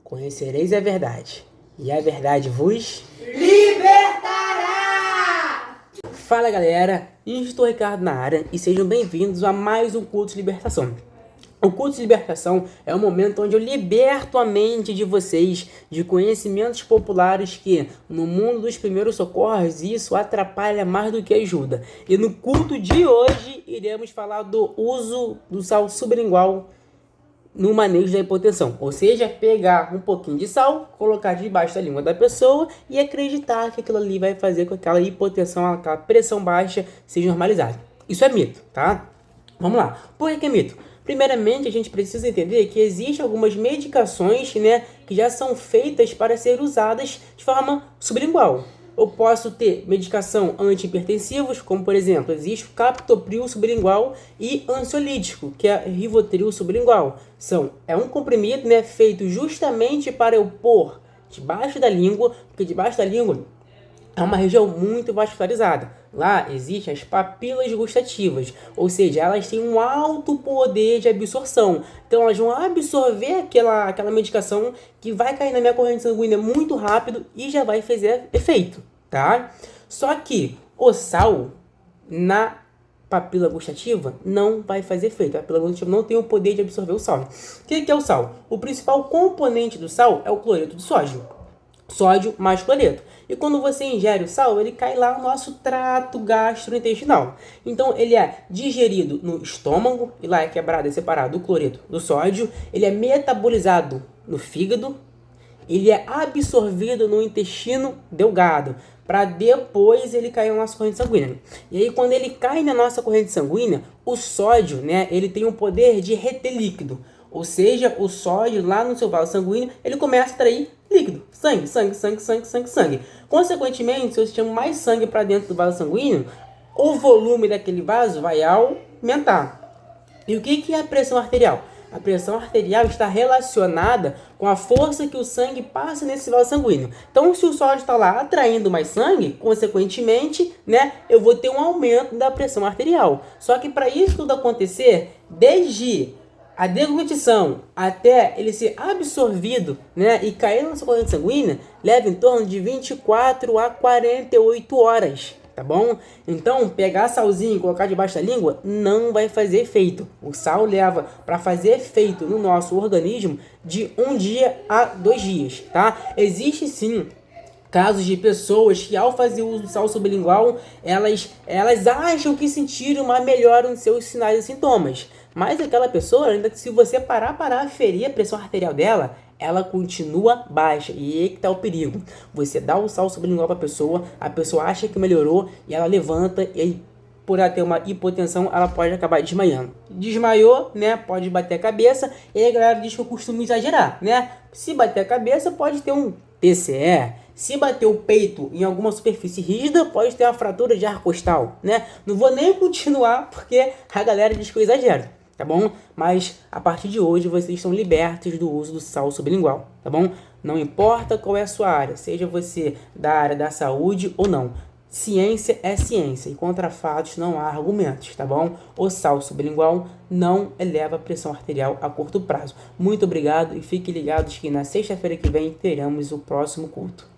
conhecereis a verdade, e a verdade vos libertará! Fala galera, eu estou Ricardo na área e sejam bem-vindos a mais um culto de libertação. O culto de libertação é o momento onde eu liberto a mente de vocês de conhecimentos populares que, no mundo dos primeiros socorros, isso atrapalha mais do que ajuda. E no culto de hoje, iremos falar do uso do sal sublingual no manejo da hipotensão. Ou seja, pegar um pouquinho de sal, colocar debaixo da língua da pessoa e acreditar que aquilo ali vai fazer com que aquela hipotensão, aquela pressão baixa seja normalizada. Isso é mito, tá? Vamos lá. Por que é mito? Primeiramente, a gente precisa entender que existem algumas medicações, que já são feitas para ser usadas de forma sublingual. Eu posso ter medicação antihipertensivos, como por exemplo, existe o captopril sublingual e ansiolítico, que é rivotril sublingual. É um comprimido, feito justamente para eu pôr debaixo da língua, porque debaixo da língua é uma região muito vascularizada. Lá existem as papilas gustativas, ou seja, elas têm um alto poder de absorção. Então elas vão absorver aquela medicação que vai cair na minha corrente sanguínea muito rápido e já vai fazer efeito, tá? Só que o sal na papila gustativa não vai fazer efeito. A papila gustativa não tem o poder de absorver o sal. O que é o sal? O principal componente do sal é o cloreto de sódio. Sódio mais cloreto. E quando você ingere o sal, ele cai lá no nosso trato gastrointestinal. Então, ele é digerido no estômago, e lá é quebrado e separado o cloreto do sódio. Ele é metabolizado no fígado. Ele é absorvido no intestino delgado, para depois ele cair na nossa corrente sanguínea. E aí, quando ele cai na nossa corrente sanguínea, o sódio, ele tem o poder de reter líquido. Ou seja, o sódio lá no seu vaso sanguíneo, ele começa a atrair líquido, sangue. Consequentemente, se eu chamo mais sangue para dentro do vaso sanguíneo, o volume daquele vaso vai aumentar. E o que é a pressão arterial? A pressão arterial está relacionada com a força que o sangue passa nesse vaso sanguíneo. Então, se o sódio está lá atraindo mais sangue, consequentemente, eu vou ter um aumento da pressão arterial. Só que para isso tudo acontecer, desde a deglutição até ele ser absorvido, e cair na sua corrente sanguínea, leva em torno de 24 a 48 horas, tá bom? Então, pegar salzinho e colocar debaixo da língua não vai fazer efeito. O sal leva para fazer efeito no nosso organismo de 1 dia a 2 dias, tá? Existe sim casos de pessoas que, ao fazer uso do sal sublingual, elas acham que sentiram uma melhora nos seus sinais e sintomas. Mas aquela pessoa, ainda que se você parar para aferir a pressão arterial dela, ela continua baixa. E aí que está o perigo. Você dá o sal sublingual para a pessoa acha que melhorou e ela levanta e aí, por ela ter uma hipotensão, ela pode acabar desmaiando. Desmaiou, pode bater a cabeça, e aí a galera diz que eu costumo exagerar, Se bater a cabeça, pode ter um TCE. Se bater o peito em alguma superfície rígida, pode ter uma fratura de arco costal, Não vou nem continuar, porque a galera diz que eu exagero, tá bom? Mas a partir de hoje, vocês estão libertos do uso do sal sublingual, tá bom? Não importa qual é a sua área, seja você da área da saúde ou não. Ciência é ciência e contra fatos não há argumentos, tá bom? O sal sublingual não eleva a pressão arterial a curto prazo. Muito obrigado e fiquem ligados que na sexta-feira que vem teremos o próximo culto.